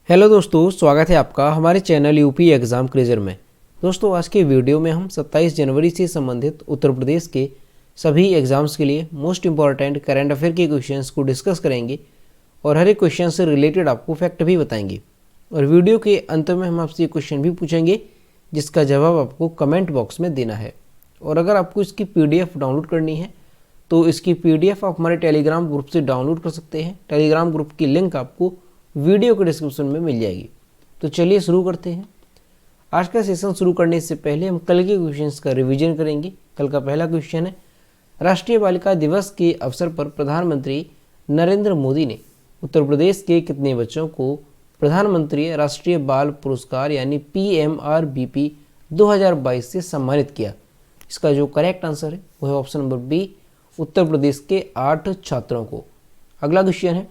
Hello दोस्तों, स्वागत है आपका हमारे चैनल यूपी एग्ज़ाम क्रेजर में। दोस्तों, आज के वीडियो में हम 27 जनवरी से संबंधित उत्तर प्रदेश के सभी एग्ज़ाम्स के लिए मोस्ट इंपॉर्टेंट करंट अफेयर के क्वेश्चंस को डिस्कस करेंगे और हर एक क्वेश्चन से रिलेटेड आपको फैक्ट भी बताएंगे। और वीडियो के अंत में हम आपसे ये क्वेश्चन भी पूछेंगे जिसका जवाब आपको कमेंट बॉक्स में देना है। और अगर आपको इसकी PDF डाउनलोड करनी है तो इसकी PDF आप हमारे टेलीग्राम ग्रुप से डाउनलोड कर सकते हैं। टेलीग्राम ग्रुप की लिंक आपको वीडियो के डिस्क्रिप्शन में मिल जाएगी। तो चलिए शुरू करते हैं। आज का सेशन शुरू करने से पहले हम कल के क्वेश्चंस का रिवीजन करेंगे। कल का पहला क्वेश्चन है, राष्ट्रीय बालिका दिवस के अवसर पर प्रधानमंत्री नरेंद्र मोदी ने उत्तर प्रदेश के कितने बच्चों को प्रधानमंत्री राष्ट्रीय बाल पुरस्कार यानी PMRBP 2022 से सम्मानित किया? इसका जो करेक्ट आंसर है वो है option number B, Uttar Pradesh के 8 छात्रों को। अगला क्वेश्चन है,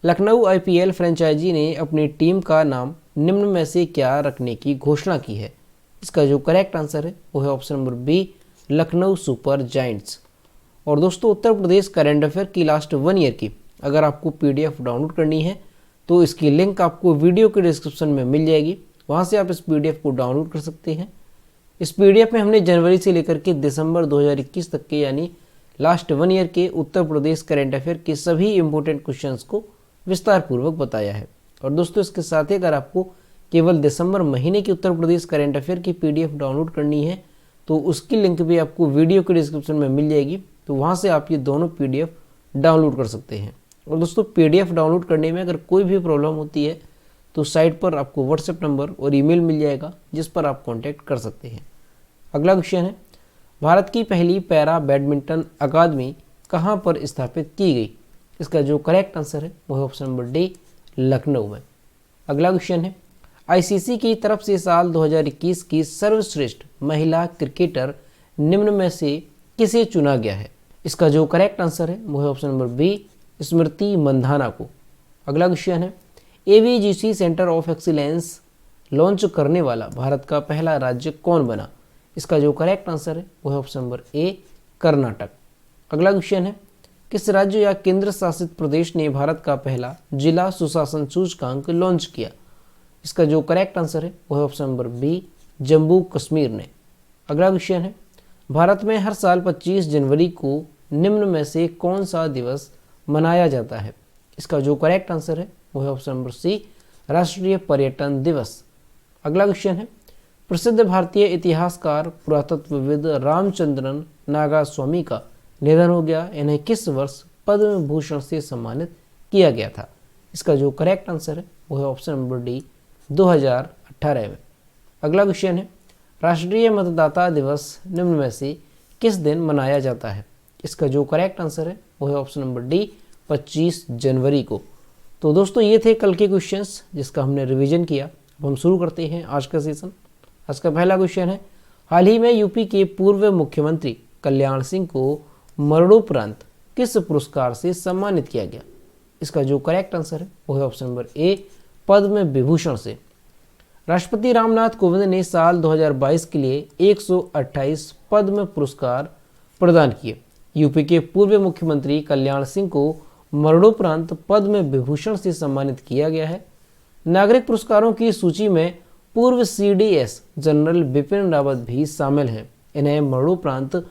लखनऊ IPL फ्रेंचाइजी ने अपनी टीम का नाम निम्न में से क्या रखने की घोषणा की है? इसका जो करेक्ट आंसर है वो है option number B, Lucknow super giants. और दोस्तों, उत्तर प्रदेश करंट अफेयर की लास्ट 1 ईयर की अगर आपको PDF डाउनलोड करनी है तो इसकी लिंक आपको वीडियो के डिस्क्रिप्शन में मिल जाएगी। वहाँ से आप इस PDF को डाउनलोड कर सकते हैं। इस PDF में हमने जनवरी से लेकर के दिसंबर 2021 तक के यानी लास्ट 1 ईयर के उत्तर प्रदेश करंट अफेयर के सभी इंपॉर्टेंट क्वेश्चंस को विस्तार पूर्वक बताया है। और दोस्तों, इसके साथ ही अगर आपको केवल दिसंबर महीने की उत्तर प्रदेश करंट अफेयर की PDF डाउनलोड करनी है तो उसकी लिंक भी आपको वीडियो के डिस्क्रिप्शन में मिल जाएगी। तो वहाँ से आप ये दोनों PDF डाउनलोड कर सकते हैं। और दोस्तों, PDF डाउनलोड करने में अगर कोई भी प्रॉब्लम होती है तो साइट पर आपको WhatsApp नंबर और ईमेल मिल जाएगा जिस पर आप कॉन्टैक्ट कर सकते हैं। अगला क्वेश्चन है, भारत की पहली पैरा बैडमिंटन अकादमी कहाँ पर स्थापित की गई? इसका जो करेक्ट आंसर है वो है ऑप्शन नंबर डी, लखनऊ में। अगला क्वेश्चन है, ICC की तरफ से साल 2021 की सर्वश्रेष्ठ महिला क्रिकेटर निम्न में से किसे चुना गया है? इसका जो करेक्ट आंसर है वो है option number B, Smriti Mandhana को। अगला क्वेश्चन है, AVGC centre of excellence launch करने वाला भारत का पहला राज्य कौन बना? इसका जो करेक्ट आंसर है वो है ऑप्शन नंबर ए, कर्नाटक। अगला क्वेश्चन है, किस राज्य या केंद्र शासित प्रदेश ने भारत का पहला जिला सुशासन सूचकांक लॉन्च किया? इसका जो करेक्ट आंसर है वो है option number B, Jammu Kashmir ने। अगला क्वेश्चन है, भारत में हर साल 25 जनवरी को निम्न में से कौन सा दिवस मनाया जाता है? इसका जो करेक्ट आंसर है वो है ऑप्शन नंबर सी, राष्ट्रीय पर्यटन दिवस। अगला क्वेश्चन है, प्रसिद्ध भारतीय इतिहासकार पुरातत्वविद रामचंद्रन नागास्वामी का निधन हो गया। इन्हें किस वर्ष पद्म भूषण से सम्मानित किया गया था? इसका जो करेक्ट आंसर है वो है ऑप्शन नंबर डी, 2018 में। अगला क्वेश्चन है, राष्ट्रीय मतदाता दिवस निम्न में से किस दिन मनाया जाता है? इसका जो करेक्ट आंसर है वो है ऑप्शन नंबर डी, 25 जनवरी को। तो दोस्तों, ये थे कल के क्वेश्चंस जिसका हमने रिवीजन किया। अब हम शुरू करते हैं आज का सेशन। आज का पहला क्वेश्चन है, हाल ही में यूपी के पूर्व मुख्यमंत्री कल्याण सिंह को मरणोपरांत किस पुरस्कार से सम्मानित किया गया? इसका जो करेक्ट आंसर है वो है option number A, Padma Vibhushan से। राष्ट्रपति रामनाथ कोविंद ने साल 2022 के लिए 128 पद्म पुरस्कार प्रदान किए। यूपी के पूर्व मुख्यमंत्री कल्याण सिंह को मरणोपरांत पद्म विभूषण से सम्मानित किया गया है। नागरिक पुरस्कारों की सूची में पूर्व CDS जनरल बिपिन रावत भी शामिल हैं। इन्हें मरणोपरांत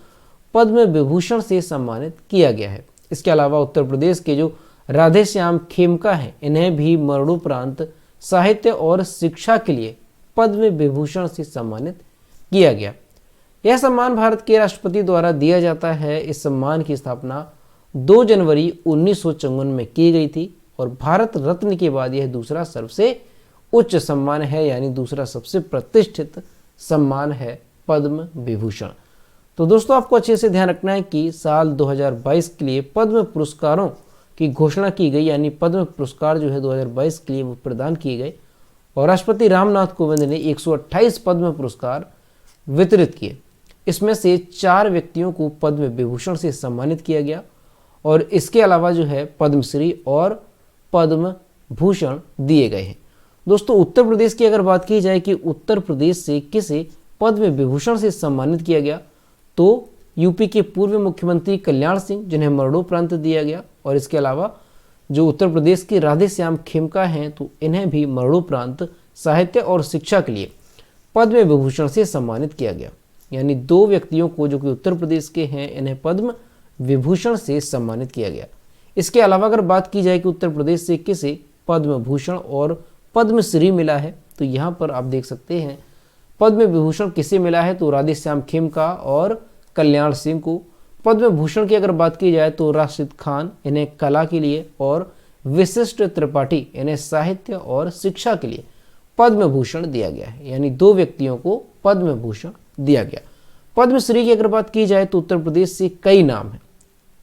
पद्म विभूषण से सम्मानित किया गया है। इसके अलावा उत्तर प्रदेश के जो राधेश्याम खेमका हैं, इन्हें भी मरणोपरांत साहित्य और शिक्षा के लिए पद्म विभूषण से सम्मानित किया गया। यह सम्मान भारत के राष्ट्रपति द्वारा दिया जाता है। इस सम्मान की स्थापना 2 जनवरी 1954 में की गई थी और भारत रत्न के बाद यह दूसरा सबसे उच्च सम्मान है, यानी दूसरा सबसे प्रतिष्ठित सम्मान है पद्म विभूषण। तो दोस्तों, आपको अच्छे से ध्यान रखना है कि साल 2022 के लिए पद्म पुरस्कारों की घोषणा की गई, यानी पद्म पुरस्कार जो है 2022 के लिए वो प्रदान किए गए और राष्ट्रपति रामनाथ कोविंद ने 128 पद्म पुरस्कार वितरित किए। इसमें से 4 व्यक्तियों को पद्म विभूषण से सम्मानित किया गया और इसके अलावा जो है पद्मश्री और पद्म भूषण दिए गए हैं। दोस्तों, उत्तर प्रदेश की अगर बात की जाए कि उत्तर प्रदेश से किसे पद्म विभूषण से सम्मानित किया गया, तो यूपी के पूर्व मुख्यमंत्री कल्याण सिंह, जिन्हें मरणोपरांत दिया गया, और इसके अलावा जो उत्तर प्रदेश के राधेश्याम खेमका हैं, तो इन्हें भी मरणोपरांत साहित्य और शिक्षा के लिए पद्म विभूषण से सम्मानित किया गया। यानी 2 व्यक्तियों को जो कि उत्तर प्रदेश के हैं, इन्हें पद्म विभूषण से सम्मानित किया गया। इसके अलावा अगर बात की जाए कि उत्तर प्रदेश से किसे पद्म भूषण और पद्मश्री मिला है, तो यहाँ पर आप देख सकते हैं पद्म विभूषण किसे मिला है, तो राधेश्याम खेमका और कल्याण सिंह को। पद्म भूषण की अगर बात की जाए तो राशिद खान, इन्हें कला के लिए, और विशिष्ट त्रिपाठी, इन्हें साहित्य और शिक्षा के लिए पद्म भूषण दिया गया है। यानी 2 व्यक्तियों को पद्म भूषण दिया गया। पद्मश्री की अगर बात की जाए तो उत्तर प्रदेश से कई नाम हैं।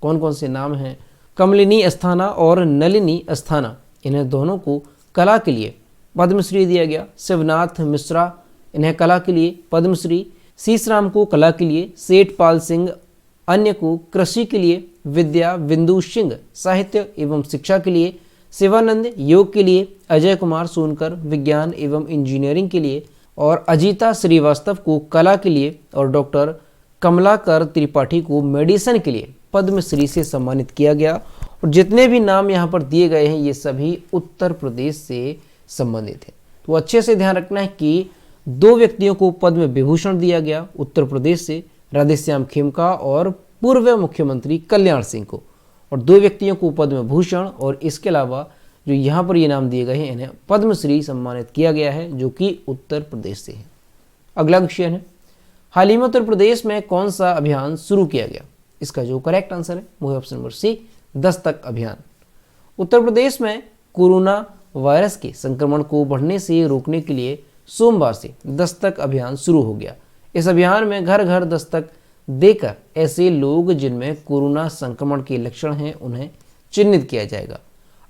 कौन कौन से नाम हैं? कमलिनी अस्थाना और नलिनी अस्थाना, इन्हें दोनों को कला के लिए पद्मश्री दिया गया। शिवनाथ मिश्रा, इन्हें कला के लिए पद्मश्री। शीशराम को कला के लिए, सेठपाल सिंह अन्य को कृषि के लिए, विद्या बिंदु सिंह साहित्य एवं शिक्षा के लिए, शिवानंद योग के लिए, अजय कुमार सोनकर विज्ञान एवं इंजीनियरिंग के लिए, और अजीता श्रीवास्तव को कला के लिए, और डॉक्टर कमलाकर त्रिपाठी को मेडिसिन के लिए पद्मश्री से सम्मानित किया गया। और जितने भी नाम यहाँ पर दिए गए हैं ये सभी उत्तर प्रदेश से संबंधित हैं। तो अच्छे से ध्यान रखना है कि 2 व्यक्तियों को पद्म विभूषण दिया गया उत्तर प्रदेश से, राधेश्याम खेमका और पूर्व मुख्यमंत्री कल्याण सिंह को, और 2 व्यक्तियों को पद्म भूषण, और इसके अलावा जो यहाँ पर ये नाम दिए गए हैं इन्हें पद्मश्री सम्मानित किया गया है, जो कि उत्तर प्रदेश से है। अगला क्वेश्चन है, हाल ही में उत्तर प्रदेश में कौन सा अभियान शुरू किया गया? इसका जो करेक्ट आंसर है वो है ऑप्शन नंबर सी, दस्तक अभियान। उत्तर प्रदेश में कोरोना वायरस के संक्रमण को बढ़ने से रोकने के लिए सोमवार से दस्तक अभियान शुरू हो गया। इस अभियान में घर घर दस्तक देकर ऐसे लोग जिनमें कोरोना संक्रमण के लक्षण हैं उन्हें चिन्हित किया जाएगा।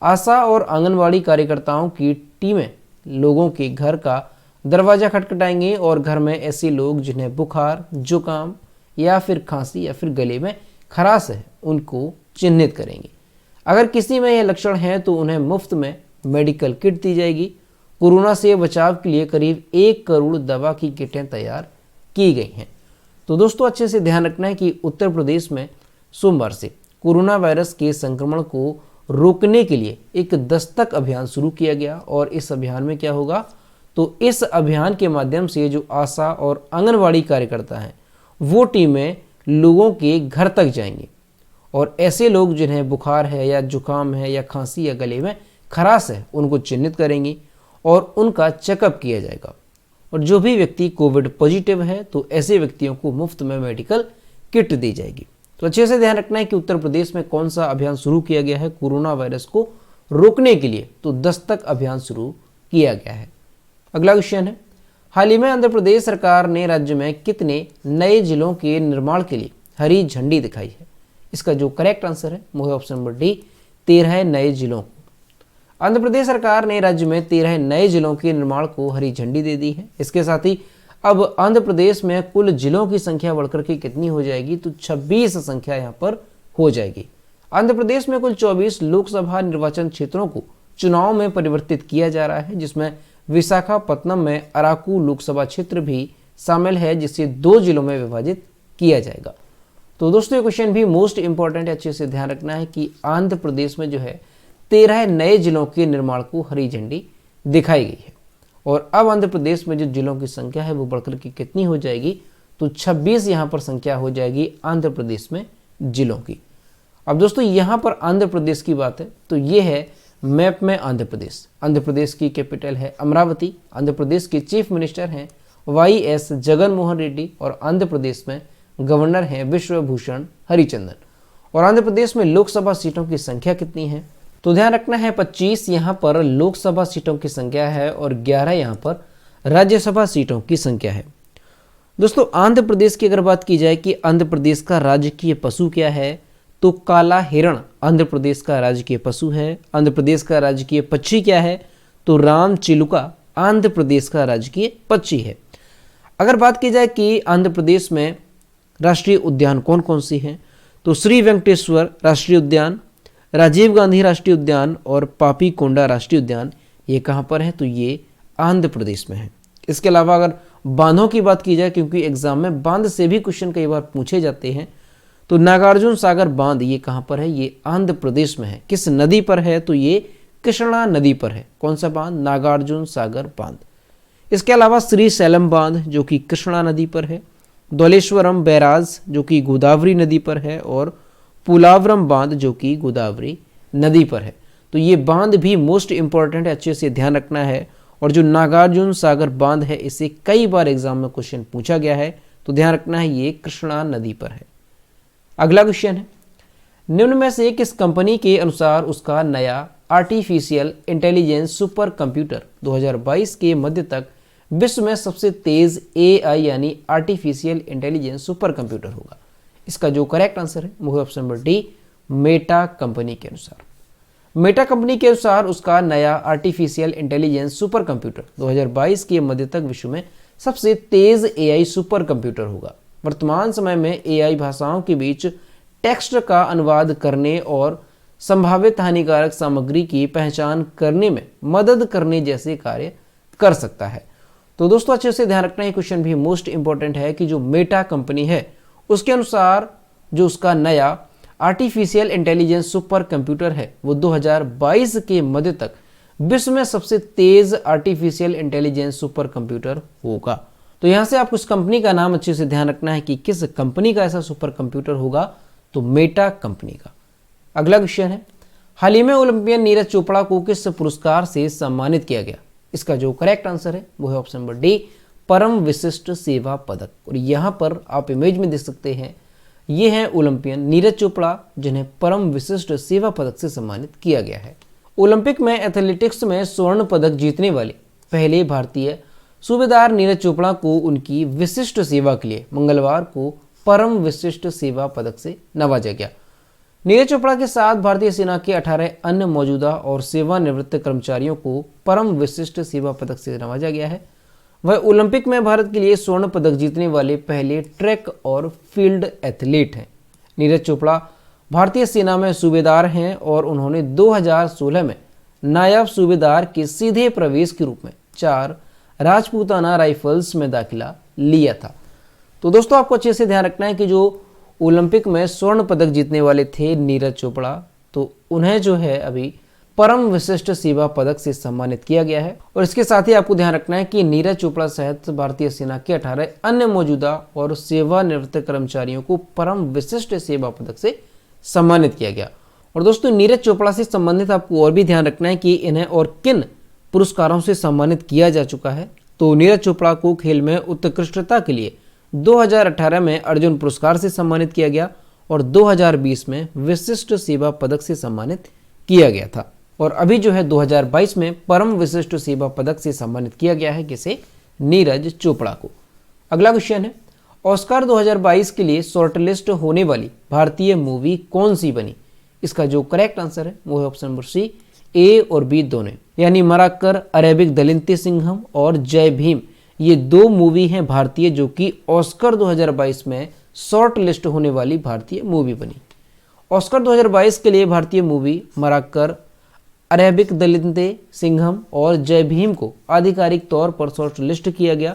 आशा और आंगनवाड़ी कार्यकर्ताओं की टीमें लोगों के घर का दरवाजा खटखटाएंगे और घर में ऐसे लोग जिन्हें बुखार, जुकाम या फिर खांसी या फिर गले में खराश है उनको चिन्हित करेंगे। अगर किसी में यह लक्षण है तो उन्हें मुफ्त में मेडिकल किट दी जाएगी। कोरोना से बचाव के लिए करीब 1 करोड़ दवा की किटें तैयार की गई हैं। तो दोस्तों अच्छे से ध्यान रखना है कि उत्तर प्रदेश में सोमवार से कोरोना वायरस के संक्रमण को रोकने के लिए एक दस्तक अभियान शुरू किया गया। और इस अभियान में क्या होगा, तो इस अभियान के माध्यम से जो आशा और आंगनवाड़ी कार्यकर्ता हैं वो टीमें लोगों के घर तक जाएंगी और ऐसे लोग जिन्हें बुखार है या जुकाम है या खांसी या गले में खराश है उनको चिन्हित करेंगी और उनका चेकअप किया जाएगा। और जो भी व्यक्ति कोविड पॉजिटिव है तो ऐसे व्यक्तियों को मुफ्त में मेडिकल किट दी जाएगी। तो अच्छे से ध्यान रखना है कि उत्तर प्रदेश में कौन सा अभियान शुरू किया गया है कोरोना वायरस को रोकने के लिए, तो दस्तक अभियान शुरू किया गया है। अगला क्वेश्चन है, हाल ही में आंध्र प्रदेश सरकार ने राज्य में कितने नए जिलों के निर्माण के लिए हरी झंडी दिखाई है? इसका जो करेक्ट आंसर है वो है ऑप्शन नंबर डी, 13 नए जिलों। आंध्र प्रदेश सरकार ने राज्य में 13 नए जिलों के निर्माण को हरी झंडी दे दी है। इसके साथ ही अब आंध्र प्रदेश में कुल जिलों की संख्या बढ़कर के कितनी हो जाएगी, तो 26 संख्या यहाँ पर हो जाएगी। आंध्र प्रदेश में कुल 24 लोकसभा निर्वाचन क्षेत्रों को चुनाव में परिवर्तित किया जा रहा है, जिसमें विशाखापत्तनम में अराकू लोकसभा क्षेत्र भी शामिल है, जिसे 2 जिलों में विभाजित किया जाएगा। तो दोस्तों ये क्वेश्चन भी मोस्ट इंपॉर्टेंट है, अच्छे से ध्यान रखना है कि आंध्र प्रदेश में जो है 13 नए जिलों के निर्माण को हरी झंडी दिखाई गई है। और अब आंध्र प्रदेश में जो जिलों की संख्या है वो बढ़कर के कितनी हो जाएगी, तो 26 यहाँ पर संख्या हो जाएगी आंध्र प्रदेश में जिलों की। अब दोस्तों यहाँ पर आंध्र प्रदेश की बात है तो ये है मैप में आंध्र प्रदेश। आंध्र प्रदेश की कैपिटल है अमरावती। आंध्र प्रदेश के चीफ मिनिस्टर हैं YS जगनमोहन रेड्डी और आंध्र प्रदेश में गवर्नर हैं विश्वभूषण हरिचंदन। और आंध्र प्रदेश में लोकसभा सीटों की संख्या कितनी है, तो ध्यान रखना है 25 यहाँ पर लोकसभा सीटों की संख्या है और 11 यहाँ पर राज्यसभा सीटों की संख्या है। दोस्तों आंध्र प्रदेश की अगर बात की जाए कि आंध्र प्रदेश का राजकीय पशु क्या है, तो काला हिरण आंध्र प्रदेश का राजकीय पशु है। आंध्र प्रदेश का राजकीय पक्षी क्या है, तो राम चिलुका आंध्र प्रदेश का राजकीय पक्षी है। अगर बात की जाए कि आंध्र प्रदेश में राष्ट्रीय उद्यान कौन कौन सी हैं, तो श्री वेंकटेश्वर राष्ट्रीय उद्यान, राजीव गांधी राष्ट्रीय उद्यान और पापी कोंडा राष्ट्रीय उद्यान, ये कहाँ पर है, तो ये आंध्र प्रदेश में है। इसके अलावा अगर बांधों की बात की जाए, क्योंकि एग्जाम में बांध से भी क्वेश्चन कई बार पूछे जाते हैं, तो नागार्जुन सागर बांध ये कहाँ पर है? ये आंध्र प्रदेश में है। किस नदी पर है? तो ये कृष्णा नदी पर है। कौन सा बांध? नागार्जुन सागर बांध। इसके अलावा श्रीशैलम बांध जो कि कृष्णा नदी पर है, धौलेश्वरम बैराज जो कि गोदावरी नदी पर है, और पुलावरम बांध जो कि गोदावरी नदी पर है। तो ये बांध भी मोस्ट इंपॉर्टेंट है, अच्छे से ध्यान रखना है। और जो नागार्जुन सागर बांध है इसे कई बार एग्जाम में क्वेश्चन पूछा गया है, तो ध्यान रखना है ये कृष्णा नदी पर है। अगला क्वेश्चन है, निम्न में से किस कंपनी के अनुसार उसका नया आर्टिफिशियल इंटेलिजेंस सुपर कंप्यूटर 2022 के मध्य तक विश्व में सबसे तेज AI यानी आर्टिफिशियल इंटेलिजेंस सुपर कंप्यूटर होगा? इसका जो करेक्ट आंसर है वो है option number D, Meta company के अनुसार। मेटा कंपनी के अनुसार उसका नया आर्टिफिशियल इंटेलिजेंस सुपर कंप्यूटर 2022 के मध्य तक विश्व में सबसे तेज AI सुपर कंप्यूटर होगा। वर्तमान समय में AI भाषाओं के बीच टेक्स्ट का अनुवाद करने और संभावित हानिकारक सामग्री की पहचान करने में मदद करने जैसे कार्य कर सकता है। तो दोस्तों अच्छे से ध्यान रखना, ये क्वेश्चन भी मोस्ट इंपॉर्टेंट है कि जो मेटा कंपनी है उसके अनुसार जो उसका नया आर्टिफिशियल इंटेलिजेंस सुपर कंप्यूटर है वो 2022 के मध्य तक विश्व में सबसे तेज आर्टिफिशियल इंटेलिजेंस सुपर कंप्यूटर होगा। तो यहां से आपको इस कंपनी का नाम अच्छे से ध्यान रखना है कि किस कंपनी का ऐसा सुपर कंप्यूटर होगा, तो मेटा कंपनी का। अगला क्वेश्चन है, हाल ही में ओलंपियन नीरज चोपड़ा को किस पुरस्कार से सम्मानित किया गया? इसका जो करेक्ट आंसर है वो है ऑप्शन नंबर डी, परम विशिष्ट सेवा पदक। और यहाँ पर आप इमेज में देख सकते हैं, ये हैं ओलंपियन नीरज चोपड़ा जिन्हें परम विशिष्ट सेवा पदक से सम्मानित किया गया है। ओलंपिक में एथलेटिक्स में स्वर्ण पदक जीतने वाले पहले भारतीय सूबेदार नीरज चोपड़ा को उनकी विशिष्ट सेवा के लिए मंगलवार को परम विशिष्ट सेवा पदक से नवाजा गया। नीरज चोपड़ा के साथ भारतीय सेना के 18 अन्य मौजूदा और सेवानिवृत्त कर्मचारियों को परम विशिष्ट सेवा पदक से नवाजा गया है। वह ओलंपिक में भारत के लिए स्वर्ण पदक जीतने वाले पहले ट्रैक और फील्ड एथलीट हैं। नीरज चोपड़ा भारतीय सेना में सूबेदार हैं और उन्होंने 2016 में नायब सूबेदार के सीधे प्रवेश के रूप में 4 राजपूताना राइफल्स में दाखिला लिया था। तो दोस्तों आपको अच्छे से ध्यान रखना है कि जो ओलंपिक में स्वर्ण पदक जीतने वाले थे नीरज चोपड़ा, तो उन्हें जो है अभी परम विशिष्ट सेवा पदक से सम्मानित किया गया है। और इसके साथ ही आपको ध्यान रखना है कि नीरज चोपड़ा सहित भारतीय सेना के 18 अन्य मौजूदा और सेवानिवृत्त कर्मचारियों को परम विशिष्ट सेवा पदक से सम्मानित किया गया। और दोस्तों नीरज चोपड़ा से संबंधित आपको और भी ध्यान रखना है कि इन्हें और किन पुरस्कारों से सम्मानित किया जा चुका है। तो नीरज चोपड़ा को खेल में उत्कृष्टता के लिए 2018 में अर्जुन पुरस्कार से सम्मानित किया गया और 2020 में विशिष्ट सेवा पदक से सम्मानित किया गया था। और अभी जो है 2022 में परम विशिष्ट सेवा पदक से सम्मानित किया गया है किसे? नीरज चोपड़ा को। अगला क्वेश्चन है, ऑस्कर 2022 के लिए शॉर्टलिस्ट होने वाली भारतीय मूवी कौन सी बनी? इसका जो करेक्ट आंसर है वो है ऑप्शन नंबर सी, ए और बी दोनों, यानी मराकर, अरेबिक दलिंती सिंघम और जय भीम। ये 2 मूवी हैं भारतीय जो कि ऑस्कर 2022 में शॉर्ट लिस्ट होने वाली भारतीय मूवी बनी। ऑस्कर 2022 के लिए भारतीय मूवी मराकर, अरेबिक दलिंते सिंघम और जय भीम को आधिकारिक तौर पर शॉर्ट लिस्ट किया गया।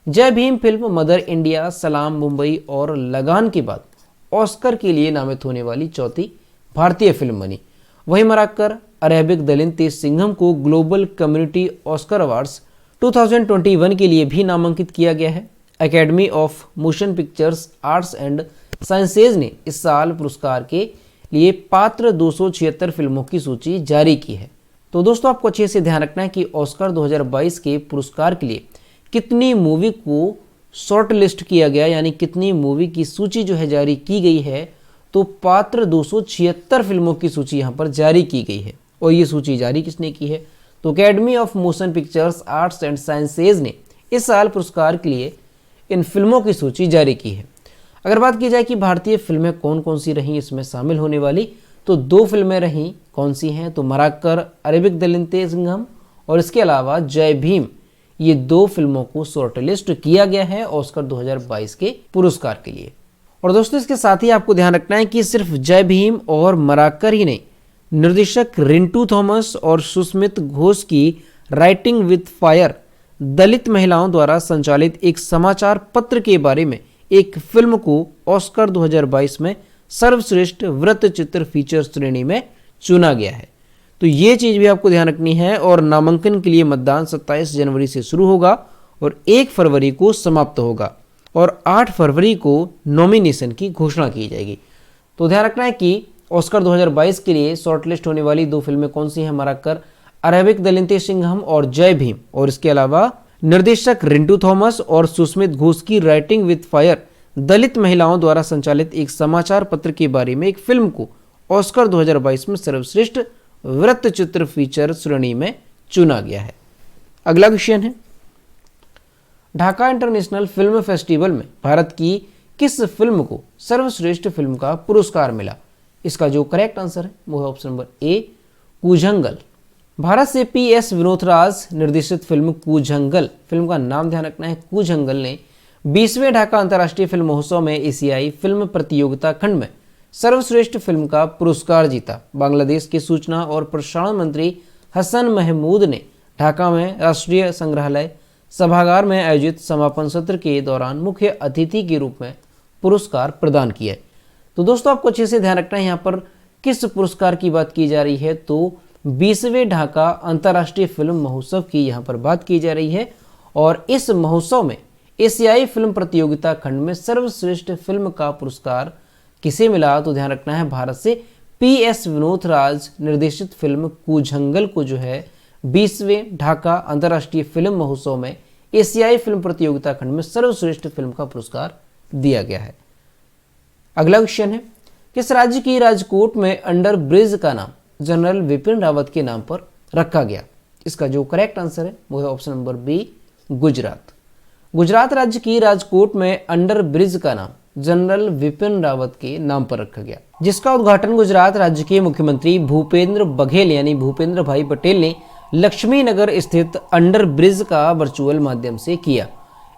जय भीम फिल्म मदर इंडिया, सलाम मुंबई और लगान के बाद ऑस्कर के लिए नामित होने वाली चौथी भारतीय फिल्म बनी। वहीं मराकर, अरेबिक दलिंते सिंघम को ग्लोबल कम्युनिटी ऑस्कर अवार्ड्स 2021 के लिए भी नामांकित किया गया है। Academy of motion pictures arts and sciences ने इस साल पुरस्कार के लिए पात्र 276 फिल्मों की सूची जारी की है। तो दोस्तों आपको अच्छे से ध्यान रखना है कि ऑस्कर 2022 के पुरस्कार के लिए कितनी मूवी को शॉर्ट लिस्ट किया गया, यानी कितनी मूवी की सूची जो है जारी की गई है। तो पात्र 276 फिल्मों की सूची यहाँ पर जारी की गई है। और ये सूची जारी किसने की है? तो academy of motion pictures arts and sciences ने इस साल पुरस्कार के लिए इन फिल्मों की सूची जारी की है। अगर बात की जाए कि भारतीय फिल्में कौन कौन सी रहीं इसमें शामिल होने वाली, तो 2 फिल्में रहीं। कौन सी हैं? तो मराकर, अरेबिक दलिंते सिंघम और इसके अलावा जय भीम, ये 2 फिल्मों को शॉर्टलिस्ट किया गया है ऑस्कर 2022 के पुरस्कार के लिए। और दोस्तों इसके साथ ही आपको ध्यान रखना है कि सिर्फ जय भीम और मराकर ही नहीं, निर्देशक रिंटू थॉमस और सुस्मित घोष की राइटिंग विद फायर दलित महिलाओं द्वारा संचालित एक समाचार पत्र के बारे में एक फिल्म को ऑस्कर 2022 में सर्वश्रेष्ठ वृत्तचित्र फीचर श्रेणी में चुना गया है। तो ये चीज़ भी आपको ध्यान रखनी है। और नामांकन के लिए मतदान 27 जनवरी से शुरू होगा और 1 फरवरी को समाप्त होगा और 8 फरवरी को नॉमिनेशन की घोषणा की जाएगी। तो ध्यान रखना है कि ऑस्कर 2022 के लिए शॉर्टलिस्ट होने वाली 2 फिल्में कौन सी हैं, मरक्कर अरेबिक दलिंते सिंघम और जय भीम। और इसके अलावा निर्देशक रिंटू थॉमस और सुस्मित घोष की राइटिंग विद फायर दलित महिलाओं द्वारा संचालित एक समाचार पत्र के बारे में एक फिल्म को ऑस्कर 2022 में सर्वश्रेष्ठ वृत्तचित्र फीचर श्रेणी में चुना गया है। अगला क्वेश्चन है, ढाका इंटरनेशनल फिल्म फेस्टिवल में भारत की किस फिल्म को सर्वश्रेष्ठ फिल्म का पुरस्कार मिला? इसका जो करेक्ट आंसर है वो है ऑप्शन नंबर ए, कूझंगल। भारत से PS विनोद निर्देशित फिल्म कूझंगल, फिल्म का नाम ध्यान रखना है, कूझंगल ने 20वें ढाका अंतर्राष्ट्रीय फिल्म महोत्सव में एशियाई फिल्म प्रतियोगिता खंड में सर्वश्रेष्ठ फिल्म का पुरस्कार जीता। बांग्लादेश के सूचना और प्रसारण मंत्री हसन महमूद ने ढाका में राष्ट्रीय संग्रहालय सभागार में आयोजित समापन सत्र के दौरान मुख्य अतिथि के रूप में पुरस्कार प्रदान किया। तो दोस्तों आपको अच्छे से ध्यान रखना है, यहाँ पर किस पुरस्कार की बात की जा रही है, तो 20वें ढाका अंतर्राष्ट्रीय फिल्म महोत्सव की यहाँ पर बात की जा रही है। और इस महोत्सव में एशियाई फिल्म प्रतियोगिता खंड में सर्वश्रेष्ठ फिल्म का पुरस्कार किसे मिला? तो ध्यान रखना है, भारत से PS विनोद निर्देशित फिल्म कूझंगल को जो है 20वें ढाका अंतर्राष्ट्रीय फिल्म महोत्सव में एशियाई फिल्म प्रतियोगिता खंड में सर्वश्रेष्ठ फिल्म का पुरस्कार दिया गया है। अगला क्वेश्चन है, किस राज्य की राजकोट में अंडर ब्रिज का नाम जनरल विपिन रावत के नाम पर रखा गया? इसका जो करेक्ट आंसर है वो है option number B, Gujarat. Gujarat राज्य की राजकोट में अंडर ब्रिज का नाम जनरल विपिन रावत के नाम पर रखा गया, जिसका उद्घाटन गुजरात राज्य के मुख्यमंत्री भूपेंद्र बघेल यानी भूपेंद्र भाई पटेल ने लक्ष्मी नगर स्थित अंडर ब्रिज का वर्चुअल माध्यम से किया।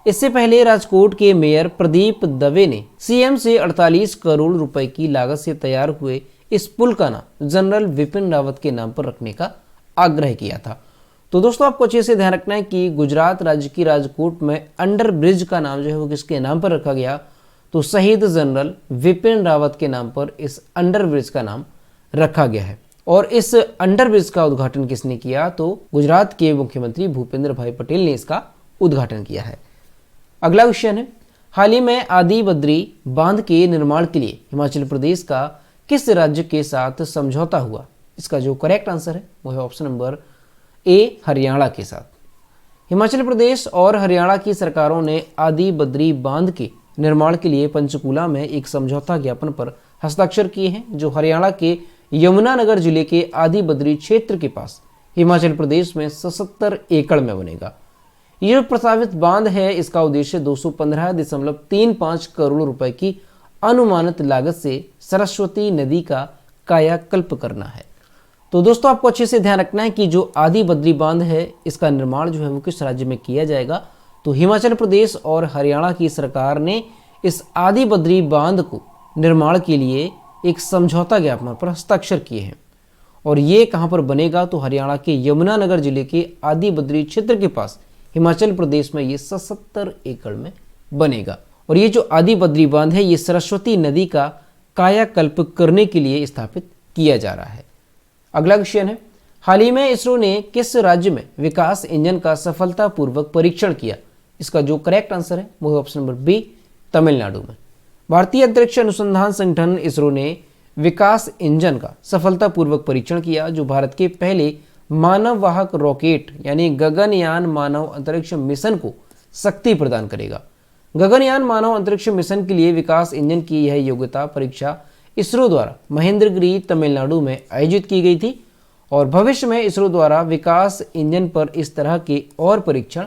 इससे पहले राजकोट के मेयर प्रदीप दवे ने CM से 48 करोड़ रुपए की लागत से तैयार हुए इस पुल का नाम जनरल विपिन रावत के नाम पर रखने का आग्रह किया था। तो दोस्तों आपको अच्छे से ध्यान रखना है कि गुजरात राज्य की राजकोट में अंडर ब्रिज का नाम जो है वो किसके नाम पर रखा गया? तो शहीद जनरल विपिन रावत के नाम पर इस अंडर ब्रिज का नाम रखा गया है। और इस अंडर ब्रिज का उद्घाटन किसने किया? तो गुजरात के मुख्यमंत्री भूपेंद्र भाई पटेल ने इसका उद्घाटन किया है। अगला क्वेश्चन है, हाल ही में आदि बद्री बांध के निर्माण के लिए हिमाचल प्रदेश का किस राज्य के साथ समझौता हुआ? इसका जो करेक्ट आंसर है वो है ऑप्शन नंबर ए, हरियाणा के साथ। हिमाचल प्रदेश और हरियाणा की सरकारों ने आदि बद्री बांध के निर्माण के लिए पंचकूला में एक समझौता ज्ञापन पर हस्ताक्षर किए हैं, जो हरियाणा के यमुनानगर जिले के आदि बद्री क्षेत्र के पास हिमाचल प्रदेश में 77 एकड़ में बनेगा। यह प्रस्तावित बांध है, इसका उद्देश्य 215.35 करोड़ रुपए की अनुमानित लागत से सरस्वती नदी का कायाकल्प करना है। तो दोस्तों आपको अच्छे से ध्यान रखना है कि जो आदि बद्री बांध है इसका निर्माण जो है वो किस राज्य में किया जाएगा? तो हिमाचल प्रदेश और हरियाणा की सरकार ने इस आदि बद्री बांध को निर्माण के लिए एक समझौता ज्ञापन पर हस्ताक्षर किए हैं। और ये कहाँ पर बनेगा? तो हरियाणा के यमुनानगर जिले के आदि बद्री क्षेत्र के पास हिमाचल प्रदेश में ये 77 एकड़ में बनेगा। और ये जो आदि बद्री बांध है ये सरस्वती नदी का कायाकल्प करने के लिए स्थापित किया जा रहा है। अगला क्वेश्चन है, हाल ही में इसरो ने किस राज्य में विकास इंजन का सफलतापूर्वक परीक्षण किया? इसका जो करेक्ट आंसर है वो है ऑप्शन नंबर बी, तमिलनाडु में। भारतीय अंतरिक्ष अनुसंधान संगठन इसरो ने विकास इंजन का सफलतापूर्वक परीक्षण किया, जो भारत के पहले मानव वाहक रॉकेट यानी गगनयान मानव अंतरिक्ष मिशन को शक्ति प्रदान करेगा। गगनयान मानव अंतरिक्ष मिशन के लिए विकास इंजन की यह योग्यता परीक्षा इसरो द्वारा महेंद्रगिरी तमिलनाडु में आयोजित की गई थी। और भविष्य में इसरो द्वारा विकास इंजन पर इस तरह के और परीक्षण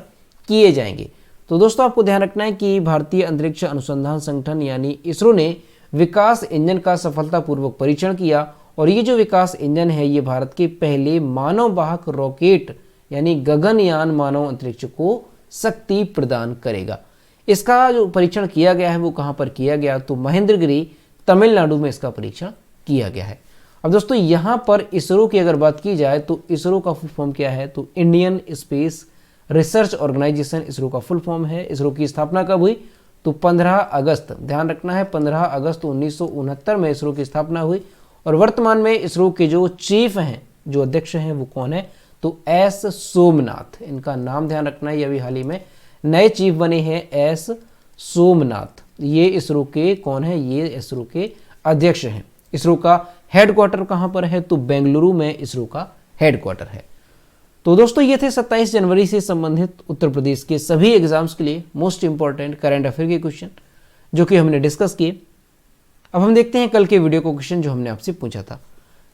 किए जाएंगे। तो दोस्तों आपको ध्यान रखना है कि भारतीय अंतरिक्ष अनुसंधान संगठन यानी इसरो ने विकास इंजन का सफलतापूर्वक परीक्षण किया। और ये जो विकास इंजन है ये भारत के पहले मानव वाहक रॉकेट यानी गगनयान मानव अंतरिक्ष को शक्ति प्रदान करेगा। इसका जो परीक्षण किया गया है वो कहाँ पर किया गया? तो महेंद्रगिरी तमिलनाडु में इसका परीक्षण किया गया है। अब दोस्तों यहाँ पर इसरो की अगर बात की जाए तो इसरो का फुल फॉर्म क्या है? तो Indian space research organisation ISRO का फुल फॉर्म है। इसरो की स्थापना कब हुई? तो 15 अगस्त, ध्यान रखना है 15 अगस्त 1969 में इसरो की स्थापना हुई। और वर्तमान में इसरो के जो चीफ हैं, जो अध्यक्ष हैं, वो कौन है? तो एस सोमनाथ, इनका नाम ध्यान रखना है। ये अभी हाल ही में नए चीफ बने हैं, एस सोमनाथ। ये इसरो के कौन है? ये इसरो के अध्यक्ष हैं। इसरो का हेडक्वार्टर कहाँ पर है? तो बेंगलुरु में इसरो का हेडक्वार्टर है। तो दोस्तों ये थे 27 जनवरी से संबंधित उत्तर प्रदेश के सभी एग्जाम्स के लिए मोस्ट इंपॉर्टेंट करंट अफेयर के क्वेश्चन जो कि हमने डिस्कस किए। अब हम देखते हैं कल के वीडियो को क्वेश्चन जो हमने आपसे पूछा था।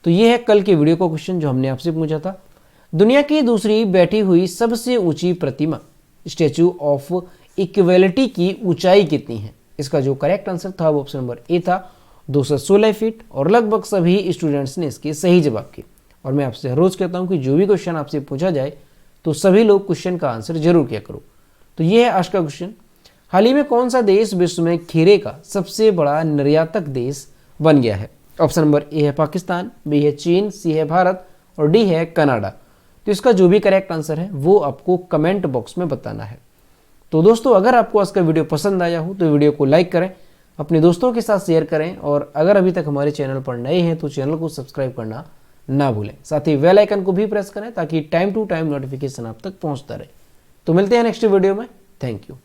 तो ये है कल के वीडियो को क्वेश्चन जो हमने आपसे पूछा था। दुनिया की दूसरी बैठी हुई सबसे ऊंची प्रतिमा, स्टैचू ऑफ इक्वलिटी की ऊंचाई कितनी है? इसका जो करेक्ट आंसर था वो ऑप्शन नंबर ए था, 216 फीट। और लगभग सभी स्टूडेंट्स ने इसके सही जवाब किए। और मैं आपसे हर रोज कहता हूं कि जो भी क्वेश्चन आपसे पूछा जाए तो सभी लोग क्वेश्चन का आंसर जरूर किया करो। तो ये है आज का क्वेश्चन। हाल ही में कौन सा देश विश्व में खीरे का सबसे बड़ा निर्यातक देश बन गया है? ऑप्शन नंबर ए है पाकिस्तान, बी है चीन, सी है भारत और डी है कनाडा। तो इसका जो भी करेक्ट आंसर है वो आपको कमेंट बॉक्स में बताना है। तो दोस्तों अगर आपको आज का वीडियो पसंद आया हो तो वीडियो को लाइक करें, अपने दोस्तों के साथ शेयर करें और अगर अभी तक हमारे चैनल पर नए हैं तो चैनल को सब्सक्राइब करना ना भूलें। साथ ही बेल आइकन को भी प्रेस करें ताकि टाइम टू टाइम नोटिफिकेशन आप तक पहुंचता रहे। तो मिलते हैं नेक्स्ट वीडियो में। Thank you.